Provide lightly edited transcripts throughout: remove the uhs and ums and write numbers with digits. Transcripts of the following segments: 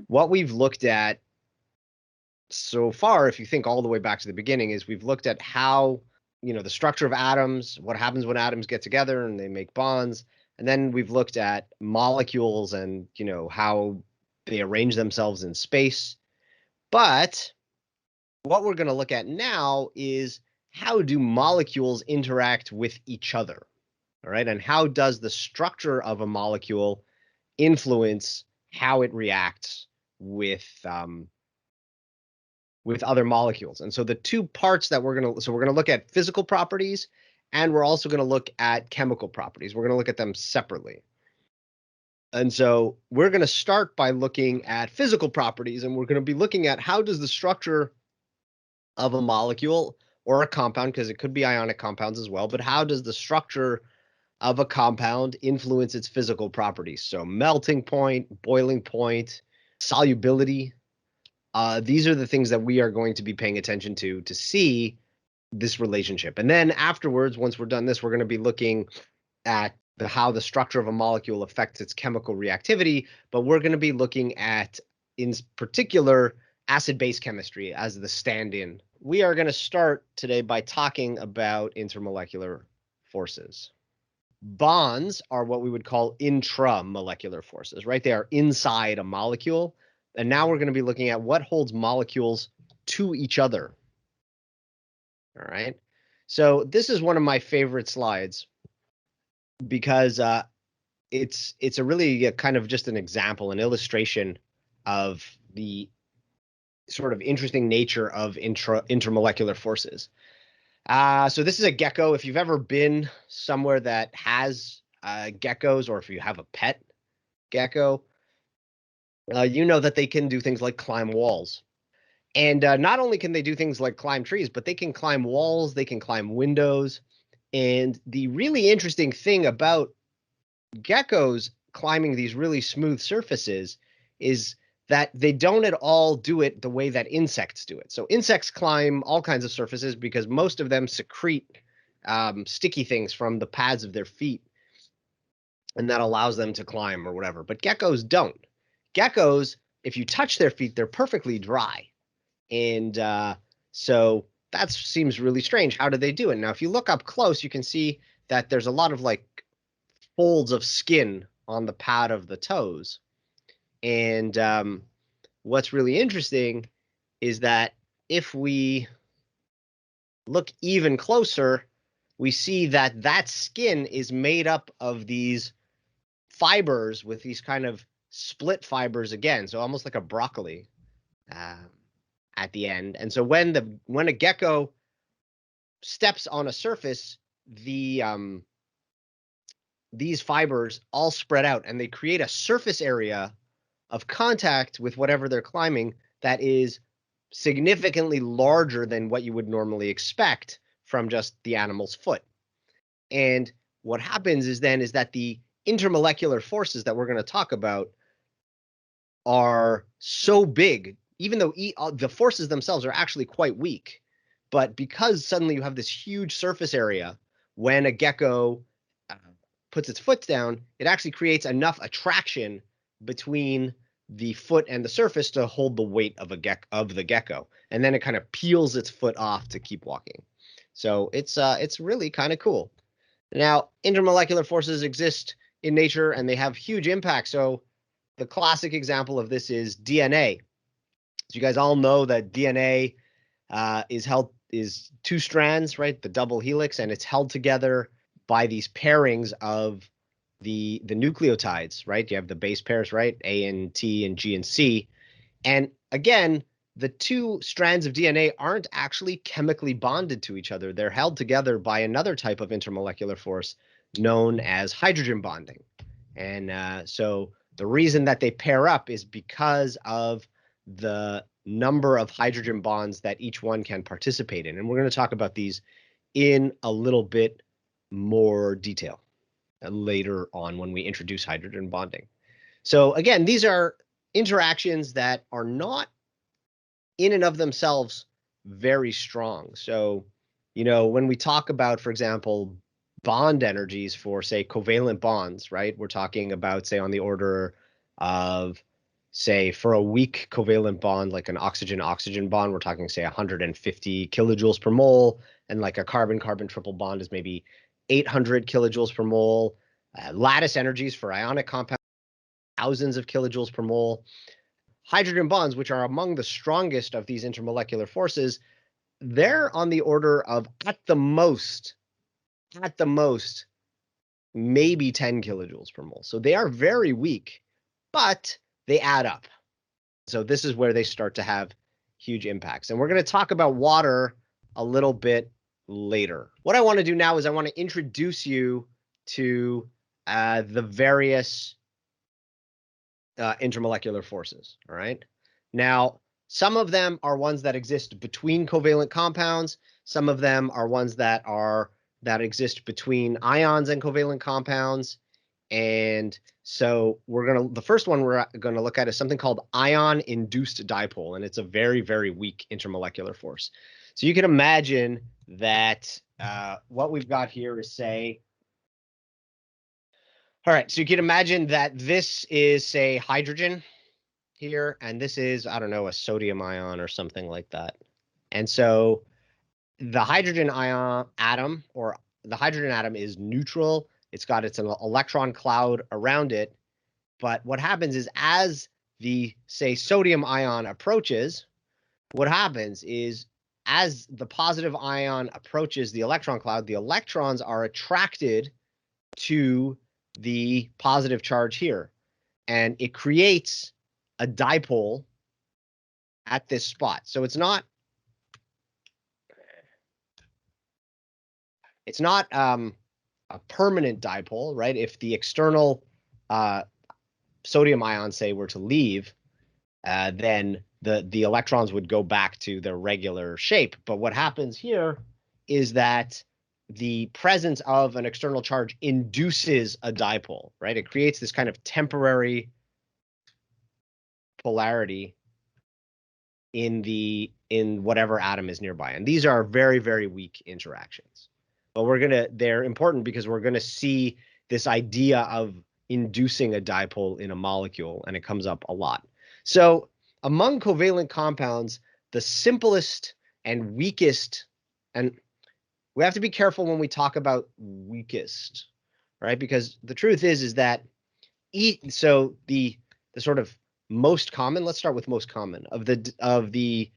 What we've looked at so far, if you think all the way back to the beginning, is we've looked at how, the structure of atoms, what happens when atoms get together and they make bonds. And then we've looked at molecules and, how they arrange themselves in space. But what we're going to look at now is how do molecules interact with each other? All right. And how does the structure of a molecule influence how it reacts with other molecules? And so the two parts that we're going to look at physical properties, and we're also going to look at chemical properties. We're going to look at them separately. And so we're going to start by looking at physical properties, and we're going to be looking at how does the structure of a molecule or a compound, because it could be ionic compounds as well, but how does the structure of a compound influence its physical properties? So melting point, boiling point, solubility. These are the things that we are going to be paying attention to see this relationship. And then afterwards, once we're done this, we're going to be looking at how the structure of a molecule affects its chemical reactivity, but we're going to be looking at, in particular, acid-base chemistry as the stand-in. We are going to start today by talking about intermolecular forces. Bonds are what we would call intramolecular forces, right? They are inside a molecule. And now we're going to be looking at what holds molecules to each other. All right. So this is one of my favorite slides because it's a really kind of just an example, an illustration of the sort of interesting nature of intermolecular forces. So this is a gecko. If you've ever been somewhere that has geckos, or if you have a pet gecko, you know that they can do things like climb walls. And not only can they do things like climb trees, but they can climb walls, they can climb windows. And the really interesting thing about geckos climbing these really smooth surfaces is that they don't at all do it the way that insects do it. So insects climb all kinds of surfaces because most of them secrete sticky things from the pads of their feet, and that allows them to climb or whatever. But geckos don't. Geckos, if you touch their feet, they're perfectly dry. And so that seems really strange. How do they do it? Now, if you look up close, you can see that there's a lot of like folds of skin on the pad of the toes. And what's really interesting is that if we look even closer, we see that that skin is made up of these fibers with these kind of split fibers again, so almost like a broccoli at the end. And so when a gecko steps on a surface, these fibers all spread out and they create a surface area of contact with whatever they're climbing that is significantly larger than what you would normally expect from just the animal's foot. And what happens is that the intermolecular forces that we're going to talk about are so big, even though the forces themselves are actually quite weak. But because suddenly you have this huge surface area, when a gecko puts its foot down, it actually creates enough attraction between the foot and the surface to hold the weight of the gecko, and then it kind of peels its foot off to keep walking. So it's really kind of cool. Now, intermolecular forces exist in nature and they have huge impact. So the classic example of this is DNA. So you guys all know that DNA is two strands, right? The double helix, and it's held together by these pairings of the nucleotides, right? You have the base pairs, right? A and T and G and C. And again, the two strands of DNA aren't actually chemically bonded to each other. They're held together by another type of intermolecular force known as hydrogen bonding. And so the reason that they pair up is because of the number of hydrogen bonds that each one can participate in. And we're going to talk about these in a little bit more detail later on when we introduce hydrogen bonding. So again, these are interactions that are not in and of themselves very strong. So, when we talk about, for example, bond energies for, say, covalent bonds, right? We're talking about, say, on the order of, say, for a weak covalent bond, like an oxygen-oxygen bond, we're talking, say, 150 kilojoules per mole, and like a carbon-carbon triple bond is maybe 800 kilojoules per mole. Lattice energies for ionic compounds, thousands of kilojoules per mole. Hydrogen bonds, which are among the strongest of these intermolecular forces, they're on the order of at the most, maybe 10 kilojoules per mole. So they are very weak, but they add up. So this is where they start to have huge impacts. And we're going to talk about water a little bit later. What I want to do now is I want to introduce you to the various intermolecular forces. All right. Now, some of them are ones that exist between covalent compounds. Some of them are ones that exist between ions and covalent compounds. And so the first one we're gonna look at is something called ion-induced dipole, and it's a very, very weak intermolecular force. So you can imagine that what we've got here is, say, all right, so you can imagine that this is, say, hydrogen here, and this is, I don't know, a sodium ion or something like that. And so the hydrogen atom is neutral. It's got its electron cloud around it. But what happens is, as the, say, sodium ion approaches, what happens is, as the positive ion approaches the electron cloud, the electrons are attracted to the positive charge here, and it creates a dipole at this spot. So it's not a permanent dipole, right? If the external sodium ion, say, were to leave, then the electrons would go back to their regular shape. But what happens here is that the presence of an external charge induces a dipole, right? It creates this kind of temporary polarity in whatever atom is nearby. And these are very, very weak interactions. But they're important because we're gonna see this idea of inducing a dipole in a molecule, and it comes up a lot. So among covalent compounds, the simplest and weakest, and we have to be careful when we talk about weakest, right? Because the truth is that so the sort of most common, let's start with most common of the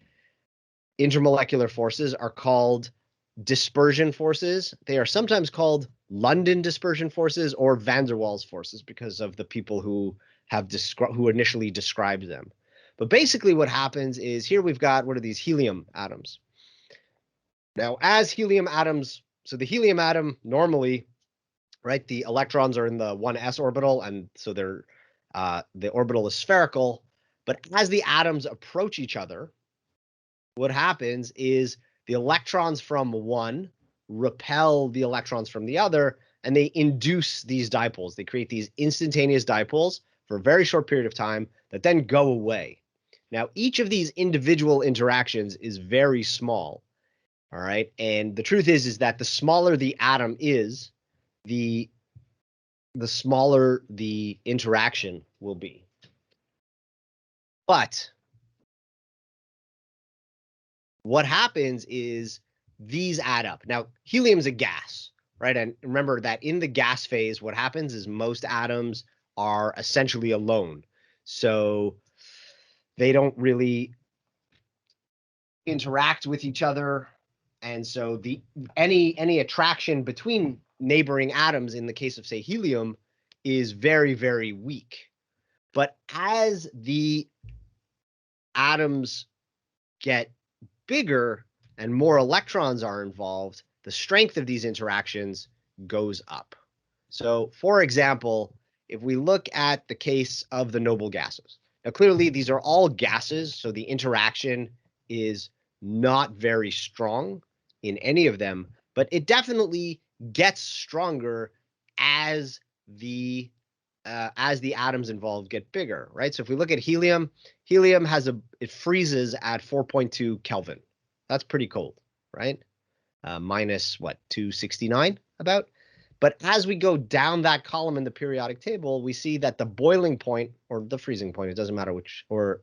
intermolecular forces are called dispersion forces. They are sometimes called London dispersion forces or van der Waals forces because of the people who initially described them. But basically what happens is, here we've got, what are these? Helium atoms. Now, as helium atoms, so the helium atom normally, right, the electrons are in the 1s orbital, and so the orbital is spherical. But as the atoms approach each other, what happens is the electrons from one repel the electrons from the other, and they induce these dipoles. They create these instantaneous dipoles for a very short period of time that then go away. Now, each of these individual interactions is very small, all right? And the truth is that the smaller the atom is, the smaller the interaction will be. But what happens is these add up. Now, helium's a gas, right? And remember that in the gas phase, what happens is most atoms are essentially alone. So they don't really interact with each other. And so any attraction between neighboring atoms, in the case of, say, helium, is very, very weak. But as the atoms get bigger and more electrons are involved, the strength of these interactions goes up. So, for example, if we look at the case of the noble gases, now clearly these are all gases, so the interaction is not very strong in any of them, but it definitely gets stronger as the as the atoms involved get bigger, right? So if we look at helium, helium it freezes at 4.2 Kelvin. That's pretty cold, right? Minus what, 269 about. But as we go down that column in the periodic table, we see that the boiling point, or the freezing point, it doesn't matter which, or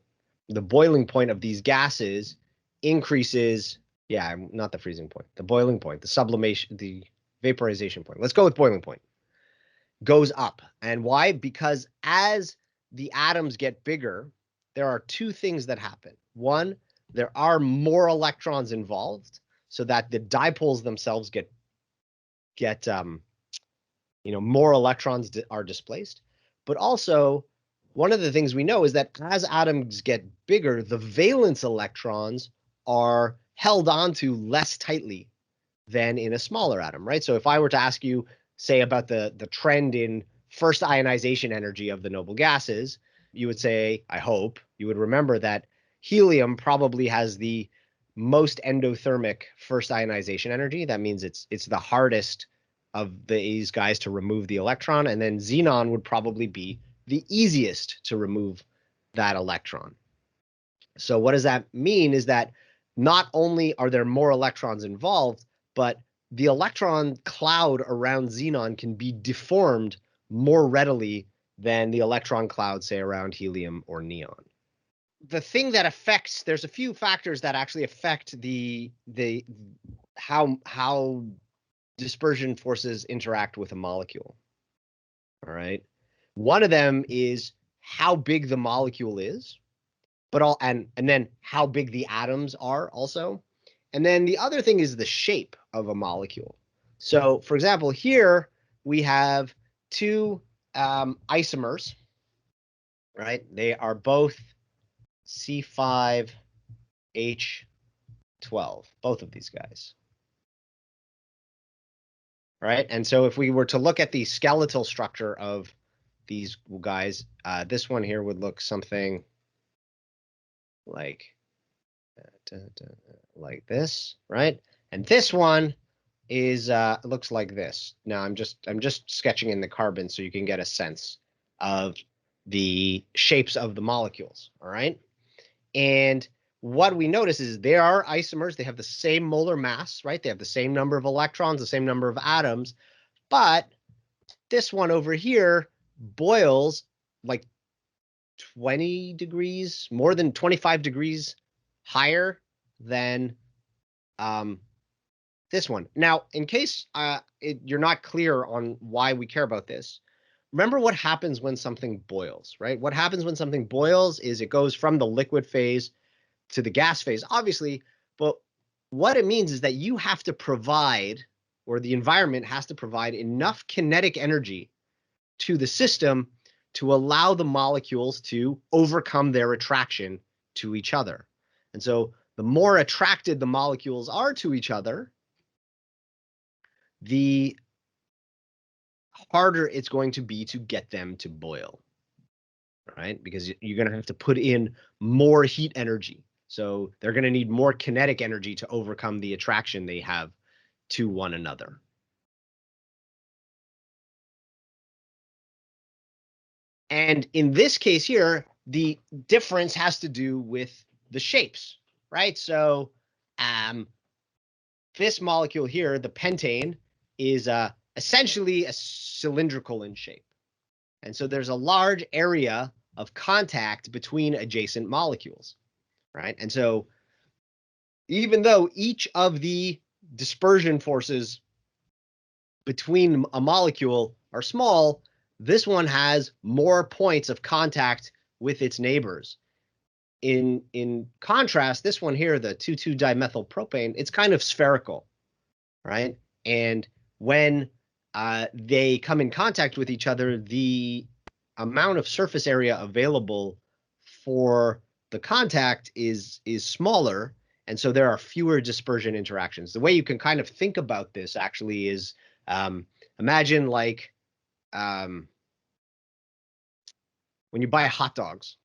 the boiling point of these gases increases. Yeah, not the freezing point, the boiling point, the sublimation, the vaporization point. Let's go with boiling point. Goes up. And why? Because as the atoms get bigger, there are two things that happen. One, there are more electrons involved, so that the dipoles themselves get more electrons are displaced. But also, one of the things we know is that as atoms get bigger, the valence electrons are held onto less tightly than in a smaller atom, right? So if I were to ask you, say, about the trend in first ionization energy of the noble gases, you would say, I hope you would remember that helium probably has the most endothermic first ionization energy. That means it's the hardest of these guys to remove the electron, and then xenon would probably be the easiest to remove that electron. So what does that mean is that not only are there more electrons involved, but the electron cloud around xenon can be deformed more readily than the electron cloud, say, around helium or neon. The thing that affects, there's a few factors that actually affect the how dispersion forces interact with a molecule. All right. One of them is how big the molecule is, but and then how big the atoms are also. And then the other thing is the shape of a molecule. So, for example, here we have two isomers, right? They are both C5H12, both of these guys. Right? And so if we were to look at the skeletal structure of these guys, this one here would look something like this, right? And this one is looks like this. Now I'm just sketching in the carbon so you can get a sense of the shapes of the molecules, all right? And what we notice is they are isomers. They have the same molar mass, right? They have the same number of electrons, the same number of atoms, but this one over here boils like 20 degrees, more than 25 degrees higher than this one. Now, in case you're not clear on why we care about this, remember what happens when something boils, right? What happens when something boils is it goes from the liquid phase to the gas phase, obviously, but what it means is that you have to provide, or the environment has to provide, enough kinetic energy to the system to allow the molecules to overcome their attraction to each other. And so the more attracted the molecules are to each other, the harder it's going to be to get them to boil, right? Because you're going to have to put in more heat energy. So they're going to need more kinetic energy to overcome the attraction they have to one another. And in this case here, the difference has to do with the shapes, right? So this molecule here, the pentane, is essentially a cylindrical in shape. And so there's a large area of contact between adjacent molecules, right? And so even though each of the dispersion forces between a molecule are small, this one has more points of contact with its neighbors. In contrast, this one here, the 2,2-dimethylpropane, it's kind of spherical, right? And when they come in contact with each other, the amount of surface area available for the contact is smaller, and so there are fewer dispersion interactions. The way you can kind of think about this actually is imagine like when you buy hot dogs,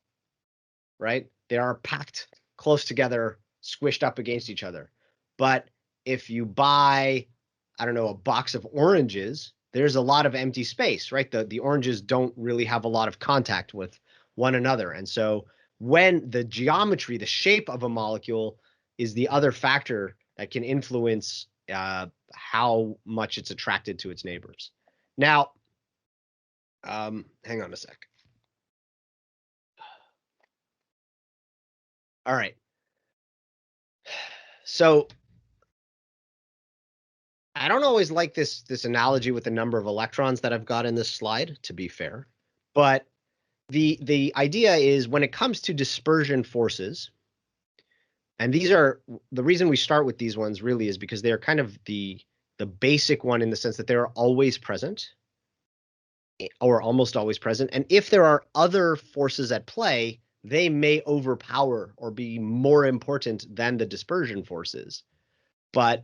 right? They are packed close together, squished up against each other. But if you buy, I don't know, a box of oranges, there's a lot of empty space, right? The oranges don't really have a lot of contact with one another. And so when the geometry, the shape of a molecule is the other factor that can influence how much it's attracted to its neighbors. Now, hang on a sec. All right. So I don't always like this analogy with the number of electrons that I've got in this slide, to be fair. But the idea is when it comes to dispersion forces, and these are the reason we start with these ones really is because they're kind of the basic one in the sense that they're always present or almost always present. And if there are other forces at play, they may overpower or be more important than the dispersion forces, but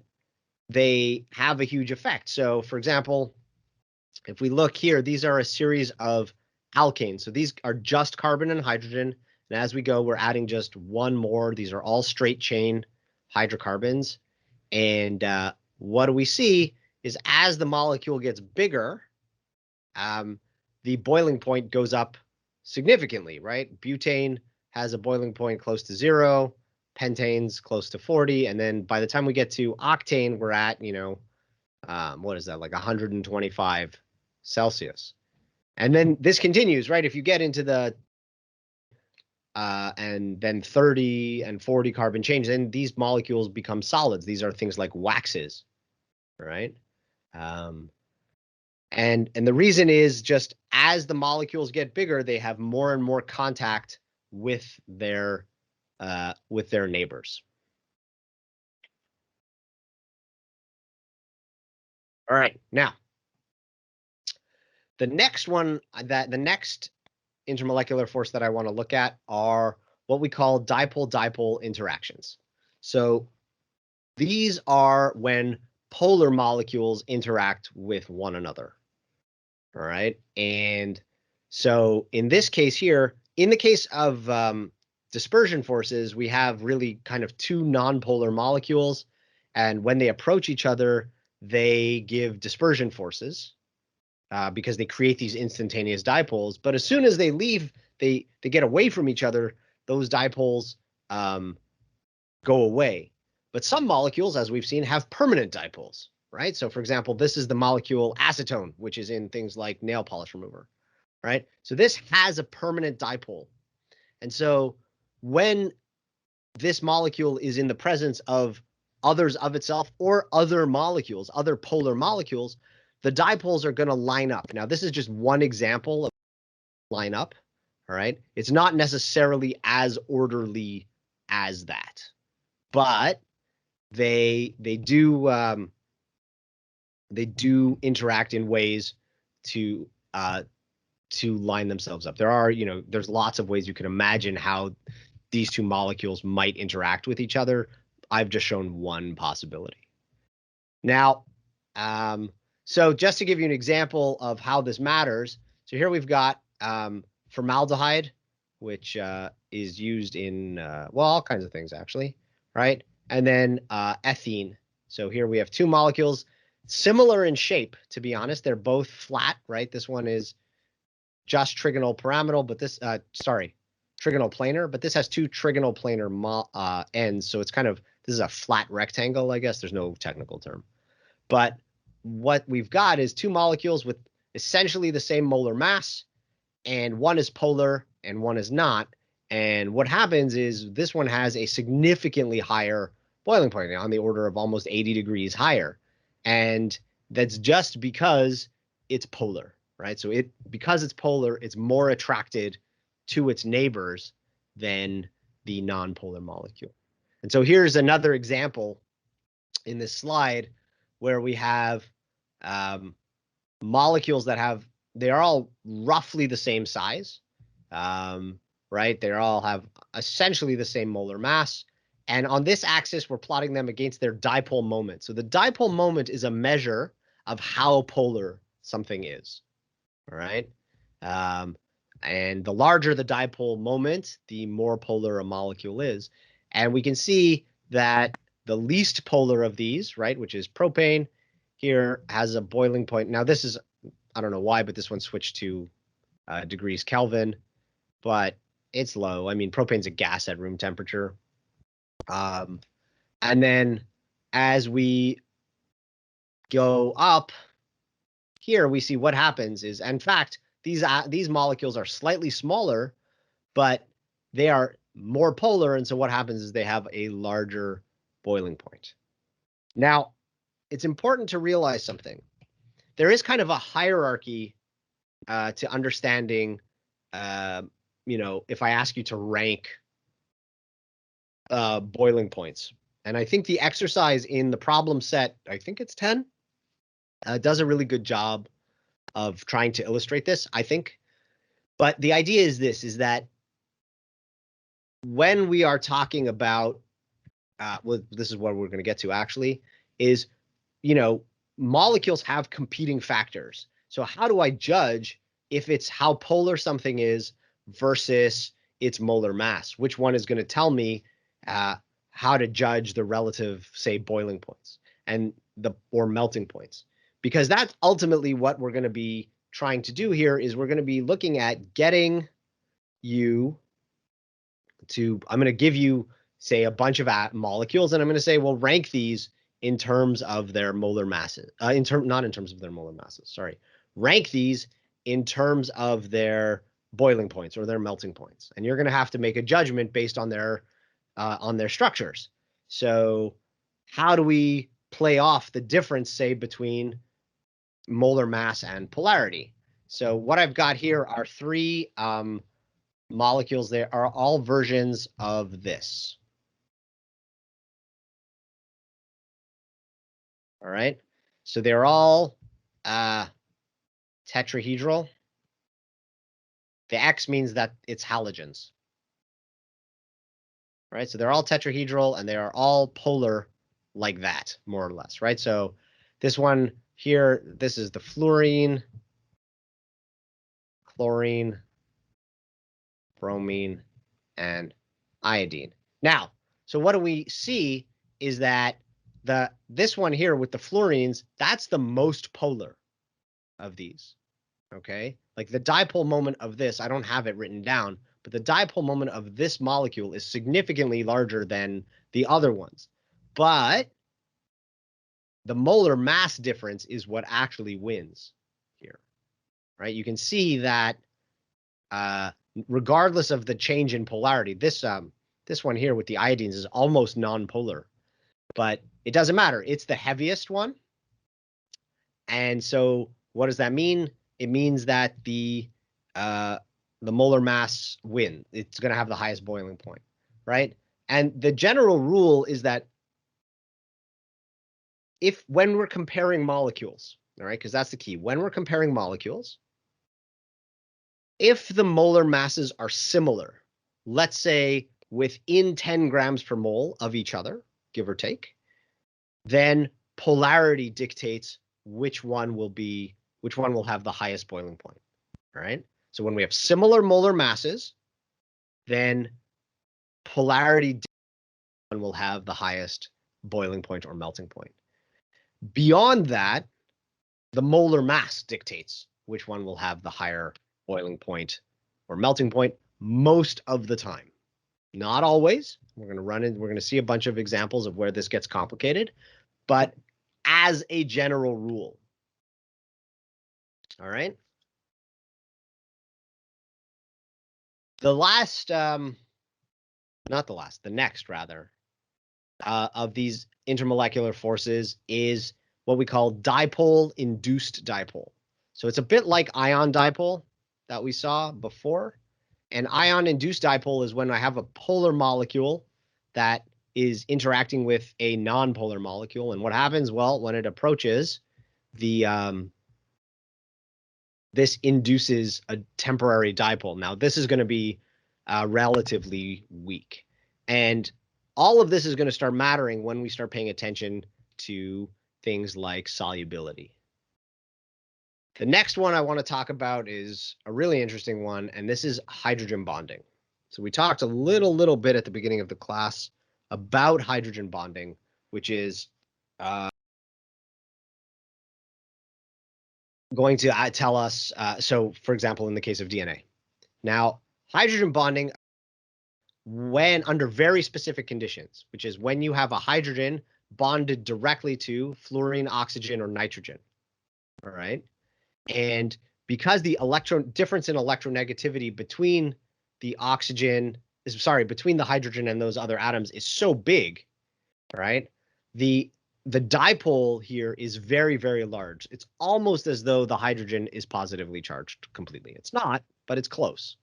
they have a huge effect. So for example, if we look here, these are a series of alkanes. So these are just carbon and hydrogen. And as we go, we're adding just one more. These are all straight chain hydrocarbons. And what do we see is as the molecule gets bigger, the boiling point goes up significantly, right? Butane has a boiling point close to 0, pentane's close to 40. And then by the time we get to octane, we're at, what is that, like 125 Celsius. And then this continues, right? If you get into the and then 30 and 40 carbon change, then these molecules become solids. These are things like waxes, right? And the reason is just as the molecules get bigger, they have more and more contact with their neighbors. All right, now the next one the next intermolecular force that I want to look at are what we call dipole-dipole interactions. So these are when polar molecules interact with one another. All right. And so in this case here, in the case of dispersion forces, we have really kind of two nonpolar molecules. And when they approach each other, they give dispersion forces because they create these instantaneous dipoles. But as soon as they leave, they get away from each other, those dipoles go away. But some molecules, as we've seen, have permanent dipoles, right? So for example, this is the molecule acetone, which is in things like nail polish remover, right? So this has a permanent dipole. And so when this molecule is in the presence of others of itself or other molecules, other polar molecules, the dipoles are going to line up. Now, this is just one example of line up, all right? It's not necessarily as orderly as that, but they do interact in ways to line themselves up. There are, there's lots of ways you can imagine how these two molecules might interact with each other. I've just shown one possibility. Now, so just to give you an example of how this matters, so here we've got formaldehyde, which is used in, well, all kinds of things actually, right? And then ethene. So here we have two molecules, similar in shape, to be honest. They're both flat, right? This one is just trigonal pyramidal, but this, trigonal planar, but this has two trigonal planar ends. So it's kind of, this is a flat rectangle, I guess. There's no technical term. But what we've got is two molecules with essentially the same molar mass, and one is polar and one is not. And what happens is this one has a significantly higher boiling point, on the order of almost 80 degrees higher. And that's just because it's polar, right? So because it's polar, it's more attracted to its neighbors than the nonpolar molecule. And so here's another example in this slide where we have molecules that they are all roughly the same size, right? They all have essentially the same molar mass. And on this axis, we're plotting them against their dipole moment. So the dipole moment is a measure of how polar something is, all right? And the larger the dipole moment, the more polar a molecule is. And we can see that the least polar of these, right, which is propane, here has a boiling point. Now this is, I don't know why, but this one switched to degrees Kelvin, but it's low. I mean, propane's a gas at room temperature. And then as we go up here, we see what happens is, in fact, these molecules are slightly smaller, but they are more polar. And so what happens is they have a larger boiling point. Now, it's important to realize something. There is kind of a hierarchy to understanding, if I ask you to rank boiling points. And I think the exercise in the problem set, I think it's 10, does a really good job of trying to illustrate this, I think. But the idea is this, is that when we are talking about, well, this is what we're going to get to actually, is, molecules have competing factors. So how do I judge if it's how polar something is versus its molar mass? Which one is going to tell me how to judge the relative, say, boiling points or melting points? Because that's ultimately what we're going to be trying to do here, is we're going to be looking at getting you to, I'm going to give you, say, a bunch of molecules, and I'm going to say, well, rank these in terms of their molar masses, not in terms of their molar masses, sorry. Rank these in terms of their boiling points or their melting points. And you're going to have to make a judgment based on their structures. So how do we play off the difference, say, between molar mass and polarity? So what I've got here are three molecules. They are all versions of this. All right. So they're all tetrahedral. The X means that it's halogens. Right. So they're all tetrahedral and they are all polar like that, more or less. Right. So this one here, this is the fluorine, chlorine, bromine, and iodine. Now, so what do we see is that this one here with the fluorines, that's the most polar of these. Okay, like the dipole moment of this, I don't have it written down, but the dipole moment of this molecule is significantly larger than the other ones. But the molar mass difference is what actually wins here, right? You can see that regardless of the change in polarity, this one here with the iodines is almost nonpolar, but it doesn't matter. It's the heaviest one. And so what does that mean? It means that the molar mass win. It's going to have the highest boiling point, right? And the general rule is that when we're comparing molecules, all right, because that's the key. When we're comparing molecules, if the molar masses are similar, let's say within 10 grams per mole of each other, give or take, then polarity dictates which one will have the highest boiling point. All right. So when we have similar molar masses, then polarity will have the highest boiling point or melting point. Beyond that, the molar mass dictates which one will have the higher boiling point or melting point most of the time. Not always. We're going to see a bunch of examples of where this gets complicated, but as a general rule. All right. The next rather, of these intermolecular forces is what we call dipole-induced dipole. So it's a bit like ion dipole that we saw before. An ion-induced dipole is when I have a polar molecule that is interacting with a nonpolar molecule. And what happens? Well, when it approaches this induces a temporary dipole. Now, this is going to be relatively weak. And all of this is going to start mattering when we start paying attention to things like solubility. The next one I want to talk about is a really interesting one, and this is hydrogen bonding. So we talked a little bit at the beginning of the class about hydrogen bonding, which is going to tell us, so for example, in the case of DNA. Now, hydrogen bonding, when under very specific conditions, which is when you have a hydrogen bonded directly to fluorine, oxygen, or nitrogen, all right? And because the difference in electronegativity between the between the hydrogen and those other atoms is so big, right? The dipole here is very, very large. It's almost as though the hydrogen is positively charged completely. It's not, but it's close.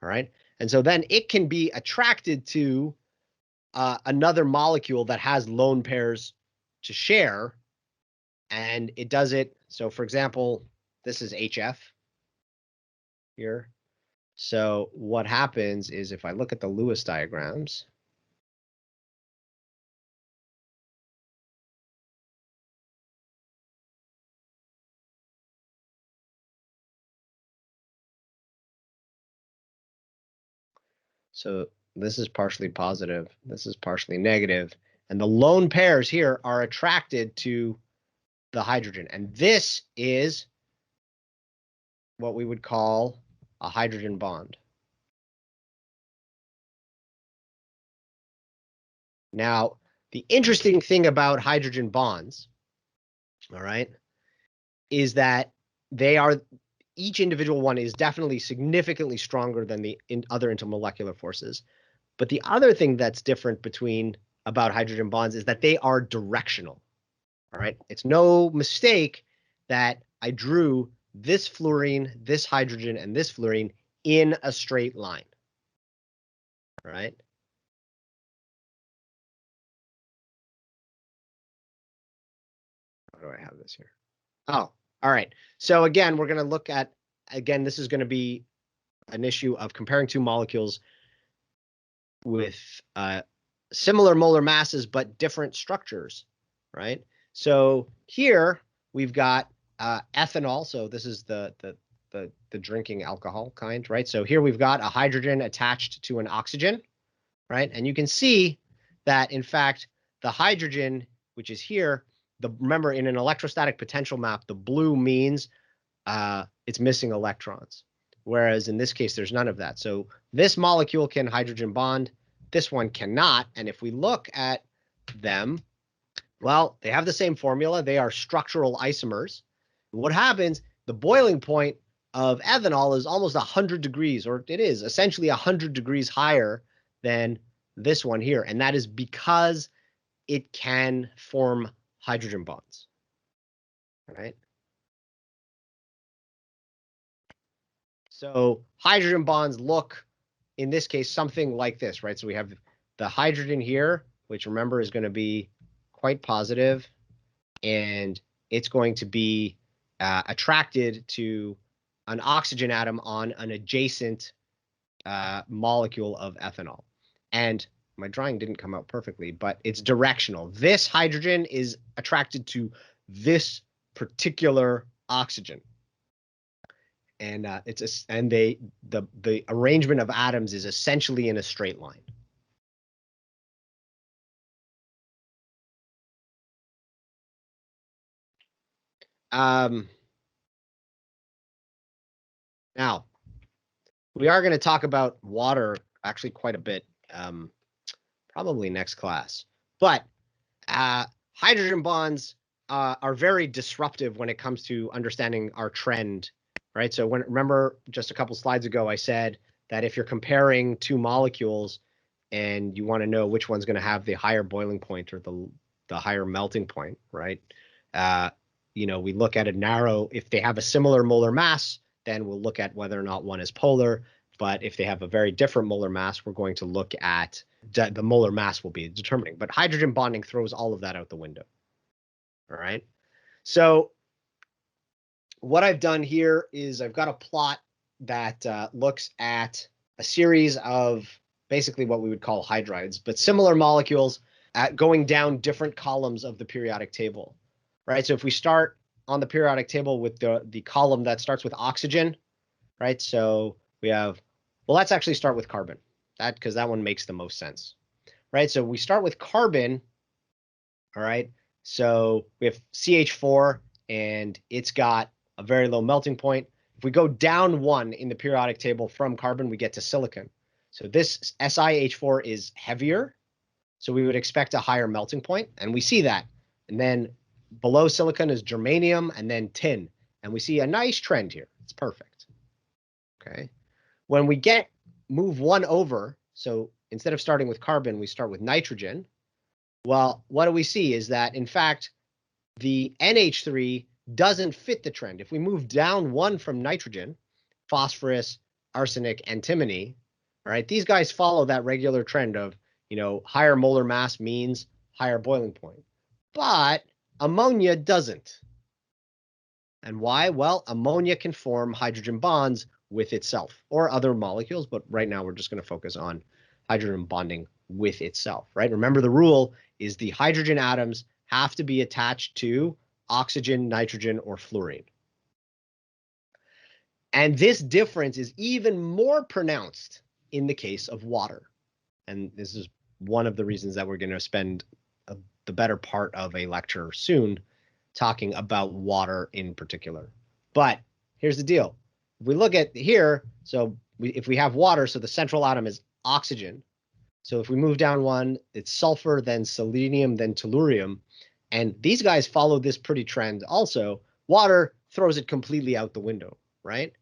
All right. And so then it can be attracted to another molecule that has lone pairs to share. And it does it. So, for example, this is HF here. So what happens is if I look at the Lewis diagrams, so this is partially positive, this is partially negative, and the lone pairs here are attracted to the hydrogen. And this is what we would call a hydrogen bond. Now, the interesting thing about hydrogen bonds, all right, is that each individual one is definitely significantly stronger than the other intermolecular forces. But the other thing that's different about hydrogen bonds is that they are directional. All right. It's no mistake that I drew this fluorine, this hydrogen, and this fluorine in a straight line. All right. How do I have this here? Oh, all right. So again, we're going to look at, this is going to be an issue of comparing two molecules with similar molar masses but different structures, right? So here we've got ethanol. So this is the drinking alcohol kind, right? So here we've got a hydrogen attached to an oxygen, right? And you can see that in fact the hydrogen, which is here, remember in an electrostatic potential map, the blue means it's missing electrons, whereas in this case there's none of that. So this molecule can hydrogen bond, this one cannot. And if we look at them, well, they have the same formula. They are structural isomers. What happens, the boiling point of ethanol is almost 100 degrees, or it is essentially 100 degrees higher than this one here. And that is because it can form hydrogen bonds, right? So hydrogen bonds look, in this case, something like this, right? So we have the hydrogen here, which remember is going to be quite positive, and it's going to be attracted to an oxygen atom on an adjacent molecule of ethanol. And my drawing didn't come out perfectly, but it's directional. This hydrogen is attracted to this particular oxygen. And the arrangement of atoms is essentially in a straight line. Now, we are going to talk about water actually quite a bit, probably next class. But hydrogen bonds are very disruptive when it comes to understanding our trend, right? So remember just a couple slides ago, I said that if you're comparing two molecules and you want to know which one's going to have the higher boiling point or the higher melting point, right? We look at if they have a similar molar mass, then we'll look at whether or not one is polar. But if they have a very different molar mass, we're going to look at the molar mass will be determining. But hydrogen bonding throws all of that out the window. All right. So what I've done here is I've got a plot that looks at a series of basically what we would call hydrides, but similar molecules going down different columns of the periodic table, right? So if we start on the periodic table with the column that starts with oxygen, right? So we have, well, let's actually start with carbon, because that one makes the most sense, right? So we start with carbon, all right? So we have CH4, and it's got a very low melting point. If we go down 1 in the periodic table from carbon, we get to silicon. So this SiH4 is heavier, so we would expect a higher melting point, and we see that. And then below silicon is germanium and then tin, and we see a nice trend here. It's perfect. Okay. When we move 1 over, so instead of starting with carbon, we start with nitrogen. Well, what do we see is that, in fact, the NH3 doesn't fit the trend. If we move down 1 from nitrogen, phosphorus, arsenic, antimony, all right, these guys follow that regular trend of, higher molar mass means higher boiling point. But ammonia doesn't. And why? Well, ammonia can form hydrogen bonds with itself or other molecules, but right now we're just going to focus on hydrogen bonding with itself, right? Remember, the rule is the hydrogen atoms have to be attached to oxygen, nitrogen, or fluorine. And this difference is even more pronounced in the case of water. And this is one of the reasons that we're going to spend the better part of a lecture soon talking about water in particular. But here's the deal. If we look at here, so if we have water, so the central atom is oxygen. So if we move down 1, it's sulfur, then selenium, then tellurium. And these guys follow this pretty trend also. Water throws it completely out the window, right?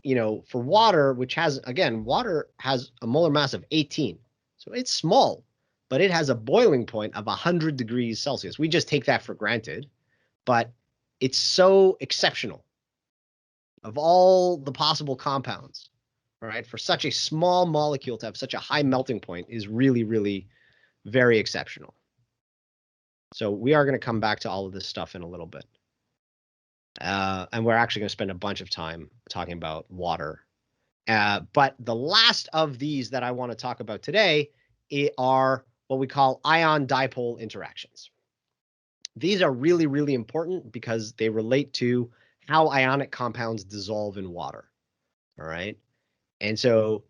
For water, which has, again, water has a molar mass of 18. So it's small, but it has a boiling point of 100 degrees Celsius. We just take that for granted, but it's so exceptional. Of all the possible compounds, right, for such a small molecule to have such a high melting point is really, really very exceptional. So we are going to come back to all of this stuff in a little bit. And we're actually going to spend a bunch of time talking about water. But the last of these that I want to talk about today are what we call ion-dipole interactions. These are really, really important because they relate to how ionic compounds dissolve in water. All right. And so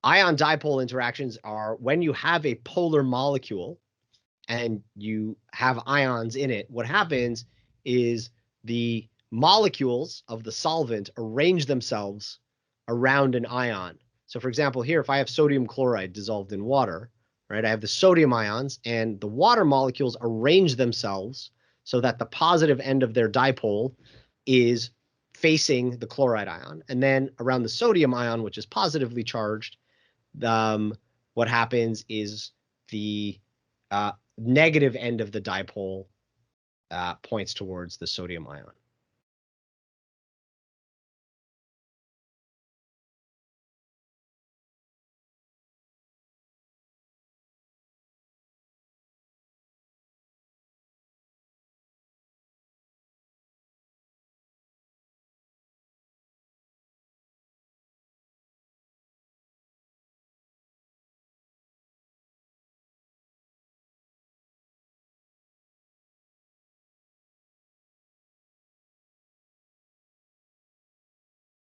ion-dipole interactions are when you have a polar molecule and you have ions in it, what happens is the molecules of the solvent arrange themselves around an ion. So for example, here, if I have sodium chloride dissolved in water, right, I have the sodium ions and the water molecules arrange themselves so that the positive end of their dipole is facing the chloride ion. And then around the sodium ion, which is positively charged, what happens is the negative end of the dipole points towards the sodium ion.